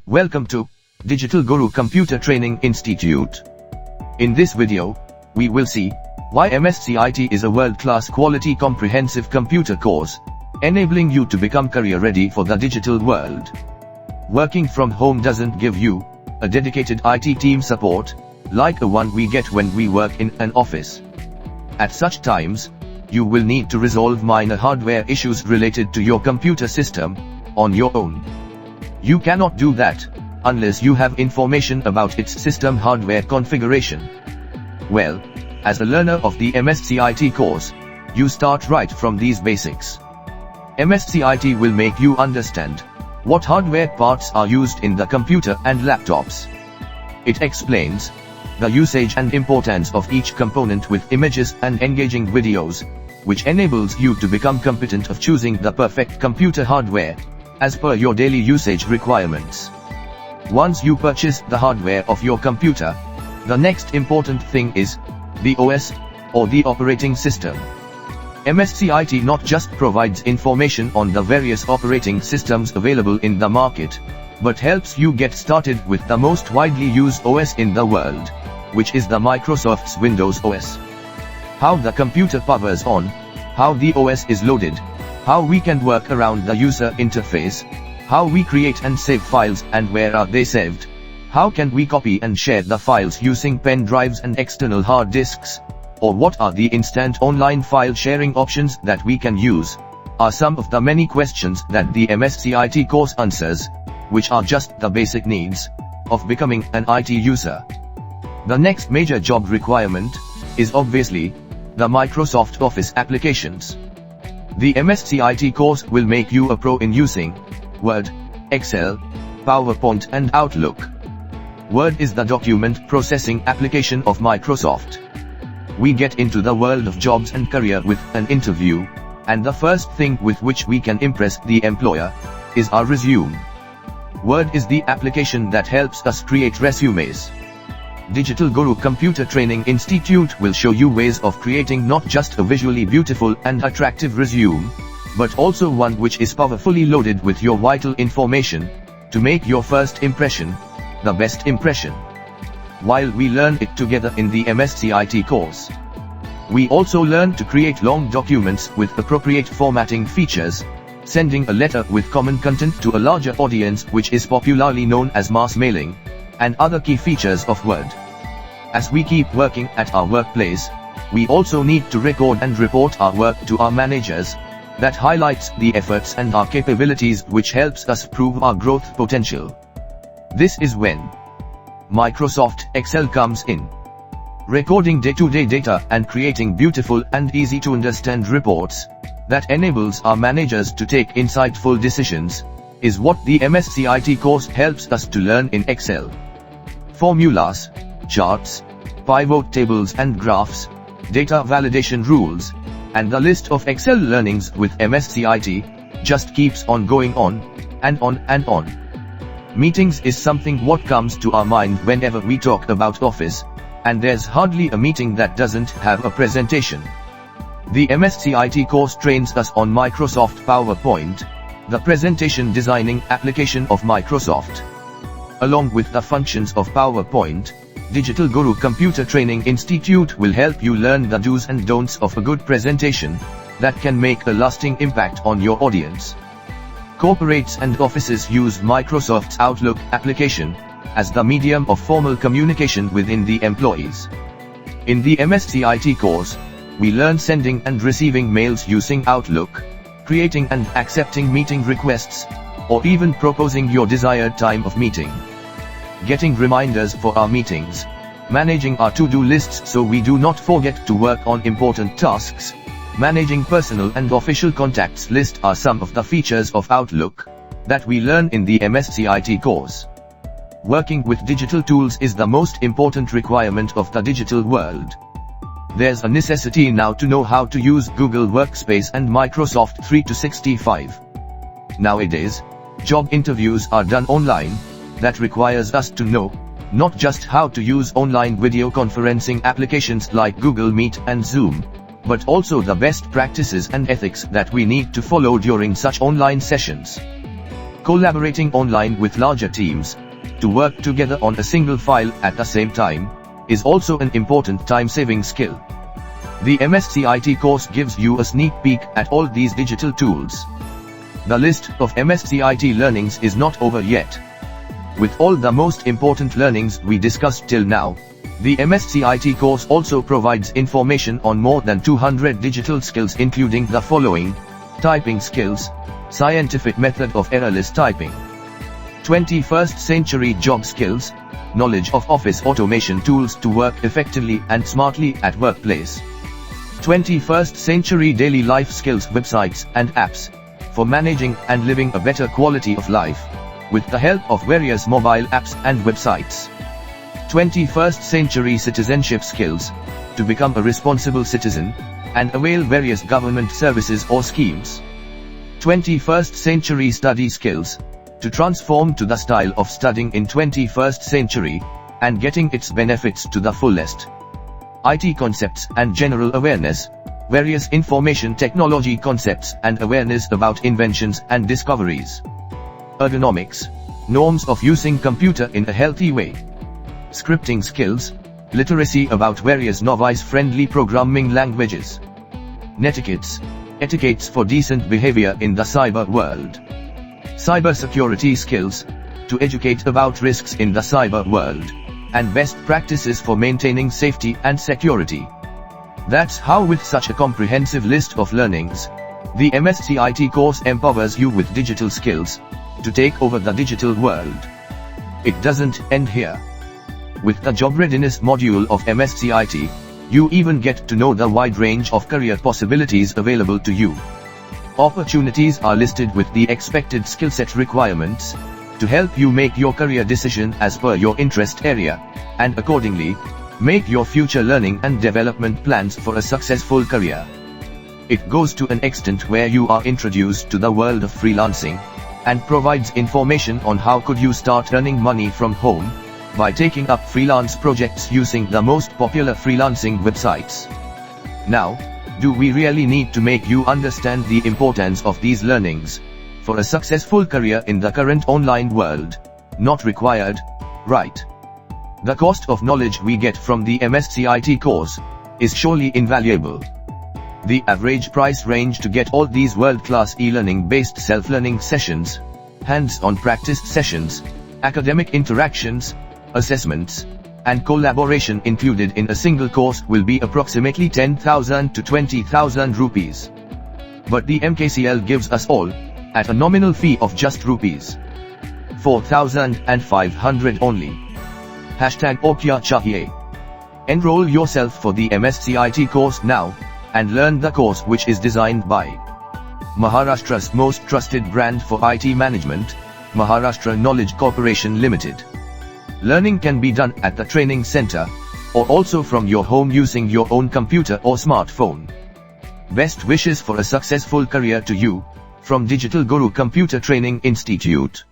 Welcome to Digital Guru Computer Training Institute. In this video, we will see why MSCIT is a world-class quality comprehensive computer course, enabling you to become career-ready for the digital world. Working from home doesn't give you a dedicated IT team support, like the one we get when we work in an office. At such times, you will need to resolve minor hardware issues related to your computer system on your own. You cannot do that unless you have information about its system hardware configuration. Well, as a learner of the MS-CIT course, you start right from these basics. MS-CIT will make you understand what hardware parts are used in the computer and laptops. It explains the usage and importance of each component with images and engaging videos, which enables you to become competent of choosing the perfect computer hardware as per your daily usage requirements. Once you purchase the hardware of your computer, the next important thing is the OS, or the operating system. MS-CIT not just provides information on the various operating systems available in the market, but helps you get started with the most widely used OS in the world, which is the Microsoft's Windows OS. How the computer powers on, how the OS is loaded, how we can work around the user interface, how we create and save files and where are they saved, how can we copy and share the files using pen drives and external hard disks, or what are the instant online file sharing options that we can use, are some of the many questions that the MS-CIT course answers, which are just the basic needs of becoming an IT user. The next major job requirement is obviously the Microsoft Office applications. The MS-CIT course will make you a pro in using Word, Excel, PowerPoint and Outlook. Word is the document processing application of Microsoft. We get into the world of jobs and career with an interview, and the first thing with which we can impress the employer is our resume. Word is the application that helps us create resumes. Digital Guru Computer Training Institute will show you ways of creating not just a visually beautiful and attractive resume, but also one which is powerfully loaded with your vital information, to make your first impression the best impression. While we learn it together in the MS-CIT course, we also learn to create long documents with appropriate formatting features, sending a letter with common content to a larger audience, which is popularly known as mass mailing, and other key features of Word. As we keep working at our workplace, we also need to record and report our work to our managers. That highlights the efforts and our capabilities, which helps us prove our growth potential. This is when Microsoft Excel comes in. Recording day-to-day data and creating beautiful and easy to understand reports that enables our managers to take insightful decisions is what the MS-CIT course helps us to learn in Excel. Formulas, charts, pivot tables and graphs, data validation rules, and the list of Excel learnings with MS-CIT just keeps on going on, and on and on. Meetings is something what comes to our mind whenever we talk about Office, and there's hardly a meeting that doesn't have a presentation. The MS-CIT course trains us on Microsoft PowerPoint, the presentation designing application of Microsoft. Along with the functions of PowerPoint, Digital Guru Computer Training Institute will help you learn the do's and don'ts of a good presentation that can make a lasting impact on your audience. Corporates and offices use Microsoft's Outlook application as the medium of formal communication within the employees. In the MS-CIT course, we learn sending and receiving mails using Outlook, creating and accepting meeting requests, or even proposing your desired time of meeting. Getting reminders for our meetings, managing our to-do lists so we do not forget to work on important tasks, managing personal and official contacts list are some of the features of Outlook that we learn in the MS-CIT course. Working with digital tools is the most important requirement of the digital world. There's a necessity now to know how to use Google Workspace and Microsoft 365. Nowadays, job interviews are done online. That requires us to know not just how to use online video conferencing applications like Google Meet and Zoom, but also the best practices and ethics that we need to follow during such online sessions. collaborating online with larger teams, to work together on a single file at the same time, is also an important time-saving skill. The MS-CIT course gives you a sneak peek at all these digital tools. The list of MS-CIT learnings is not over yet. With all the most important learnings we discussed till now, the MS-CIT course also provides information on more than 200 digital skills including the following: typing skills, scientific method of errorless typing, 21st century job skills, knowledge of office automation tools to work effectively and smartly at workplace, 21st century daily life skills, websites and apps for managing and living a better quality of life with the help of various mobile apps and websites, 21st century citizenship skills to become a responsible citizen and avail various government services or schemes, 21st century study skills to transform to the style of studying in 21st century and getting its benefits to the fullest, IT concepts and general awareness, various information technology concepts and awareness about inventions and discoveries, ergonomics, norms of using computer in a healthy way, scripting skills, literacy about various novice-friendly programming languages, netiquettes, etiquettes for decent behavior in the cyber world, cybersecurity skills, to educate about risks in the cyber world, and best practices for maintaining safety and security. That's how, with such a comprehensive list of learnings, the MS-CIT course empowers you with digital skills to take over the digital world. It doesn't end here. With the Job Readiness module of MS-CIT, you even get to know the wide range of career possibilities available to you. Opportunities are listed with the expected skill set requirements to help you make your career decision as per your interest area, and accordingly, make your future learning and development plans for a successful career. It goes to an extent where you are introduced to the world of freelancing, and provides information on how could you start earning money from home by taking up freelance projects using the most popular freelancing websites. Now, do we really need to make you understand the importance of these learnings for a successful career in the current online world? Not required, right? The cost of knowledge we get from the MS-CIT course is surely invaluable. The average price range to get all these world-class e-learning based self-learning sessions, hands-on practice sessions, academic interactions, assessments, and collaboration included in a single course will be approximately 10,000 to 20,000 rupees. But the MKCL gives us all at a nominal fee of just rupees 4,500 only. # Aur Kya Chahiye. Enroll yourself for the MS-CIT course now, and learn the course which is designed by Maharashtra's most trusted brand for IT management, Maharashtra Knowledge Corporation Limited. Learning can be done at the training center, or also from your home using your own computer or smartphone. Best wishes for a successful career to you, from Digital Guru Computer Training Institute.